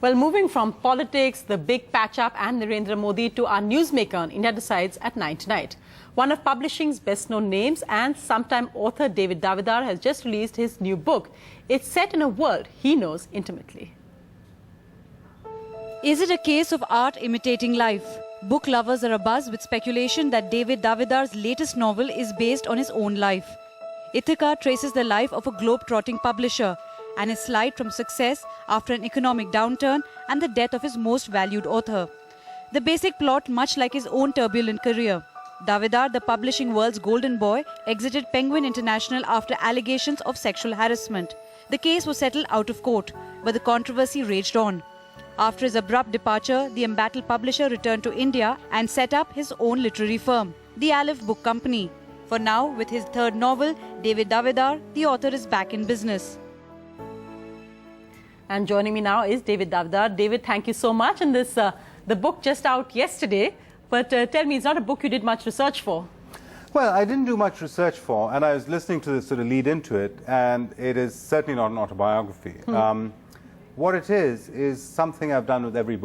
Well, moving from politics, the big patch-up and Narendra Modi to our newsmaker on India Decides at 9 tonight. One of publishing's best-known names and sometime author Davidar has just released his new book. It's set in a world he knows intimately. Is it a case of art imitating life? Book lovers are abuzz with speculation that Davidar's latest novel is based on his own life. Ithaca traces the life of a globe-trotting publisher and his slide from success after an economic downturn and the death of his most valued author. The basic plot much like his own turbulent career. Davidar, the publishing world's golden boy, exited Penguin International after allegations of sexual harassment. The case was settled out of court, but the controversy raged on. After his abrupt departure, the embattled publisher returned to India and set up his own literary firm, the Aleph Book Company. For now, with his third novel, Davidar, the author is back in business. And joining me now is Davidar. David, thank you so much. And this, the book just out yesterday, but tell me, it's not a book you did much research for. Well, I didn't do much research for, and I was listening to this sort of lead into it, and it is certainly not an autobiography. What it is something I've done with every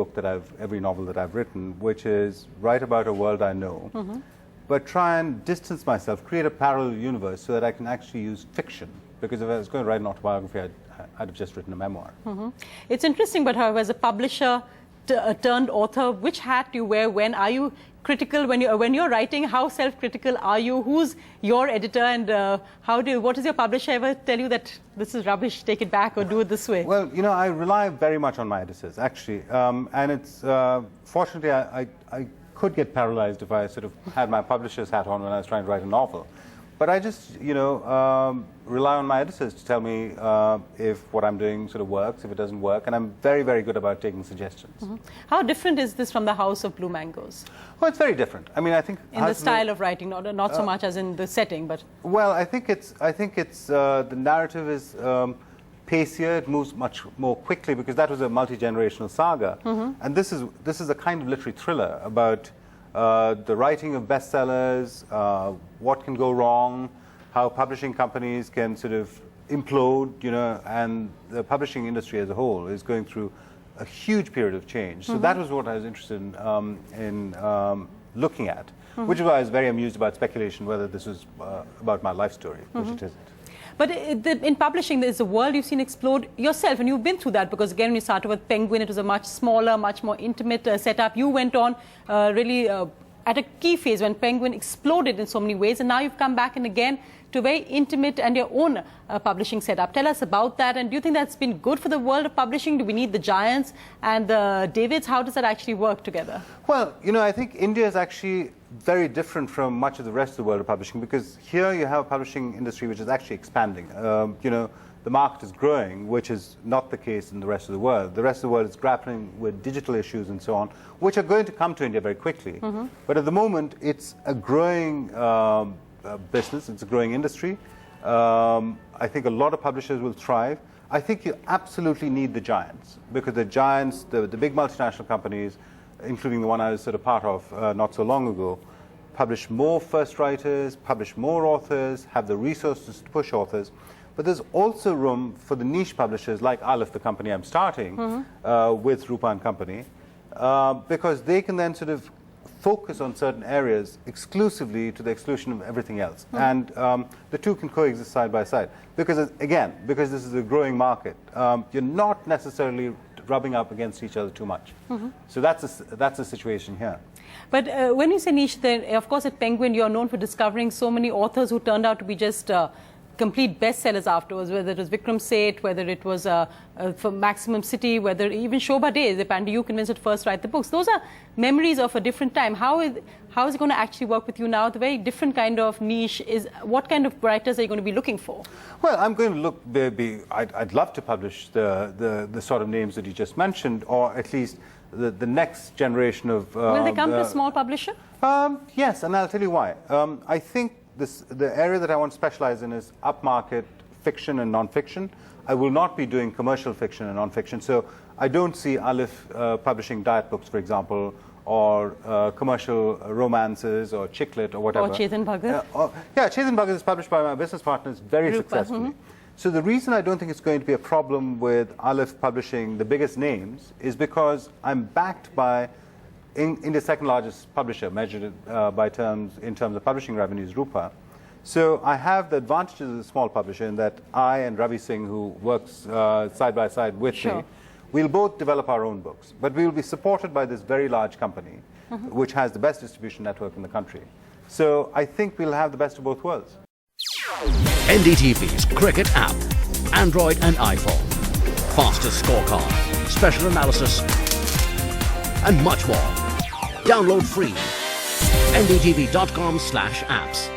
novel that I've written, which is write about a world I know, but try and distance myself, create a parallel universe so that I can actually use fiction. Because if I was going to write an autobiography, I'd have just written a memoir. It's interesting, but however, as a publisher turned author, which hat do you wear when? Are you critical when you're writing? How self-critical are you? Who's your editor, and what does your publisher ever tell you that this is rubbish, take it back, or do it this way? Well, you know, I rely very much on my editors, actually, and it's fortunately I could get paralyzed if I sort of had my publisher's hat on when I was trying to write a novel. But I just, rely on my editors to tell me if what I'm doing sort of works, if it doesn't work, and I'm very, very good about taking suggestions. How different is this from the House of Blue Mangoes? Well, it's very different. I mean, I think in the style of writing, not so much as in the setting, but well, I think it's the narrative is pacier. It moves much more quickly because that was a multi-generational saga, and this is a kind of literary thriller about the writing of bestsellers, what can go wrong, how publishing companies can sort of implode, and the publishing industry as a whole is going through a huge period of change. So that was what I was interested in looking at, which is why I was very amused about speculation whether this was about my life story, which it isn't. But in publishing, there's a world you've seen explode yourself, and you've been through that, because again, when you started with Penguin, it was a much smaller, much more intimate setup. You went on really at a key phase when Penguin exploded in so many ways, and now you've come back and again to a very intimate and your own publishing setup. Tell us about that, and do you think that's been good for the world of publishing? Do we need the giants and the Davids? How does that actually work together? Well, I think India is actually very different from much of the rest of the world of publishing, because here you have a publishing industry which is actually expanding. The market is growing, which is not the case in the rest of the world. The rest of the world is grappling with digital issues and so on, which are going to come to India very quickly. But at the moment, it's a growing business, it's a growing industry. I think a lot of publishers will thrive. I think you absolutely need the giants, because the giants, the big multinational companies, including the one I was sort of part of not so long ago, publish more first writers, publish more authors, have the resources to push authors. But there's also room for the niche publishers like Aleph, the company I'm starting with Rupa and Company, because they can then sort of focus on certain areas exclusively to the exclusion of everything else. And the two can coexist side by side. Because, again, because this is a growing market, you're not necessarily rubbing up against each other too much. So that's the situation here. But when you say niche, then of course at Penguin you're known for discovering so many authors who turned out to be just complete bestsellers afterwards, whether it was Vikram Seth, whether it was for Maximum City, whether even Shobha Day, the Pandu you convinced at first write the books. Those are memories of a different time. How is it going to actually work with you now? The very different kind of niche is, what kind of writers are you going to be looking for? Well, I'm going to look, I'd love to publish the sort of names that you just mentioned, or at least the next generation of... Will they come to a small publisher? Yes, and I'll tell you why. I think the area that I want to specialize in is upmarket fiction and non-fiction. I will not be doing commercial fiction and non-fiction, so I don't see Aleph publishing diet books, for example, or commercial romances or chick lit or whatever. Or Chetan Bhagat. Yeah, Chetan Bhagat is published by my business partners very successfully. So the reason I don't think it's going to be a problem with Aleph publishing the biggest names is because I'm backed by India's second largest publisher, measured in terms of publishing revenues, Rupa. So I have the advantages of a small publisher in that I and Ravi Singh, who works side by side with me, we'll both develop our own books. But we will be supported by this very large company, which has the best distribution network in the country. So I think we'll have the best of both worlds. NDTV's cricket app, Android and iPhone, fastest scorecard, special analysis, and much more. Download free. ndtv.com/apps.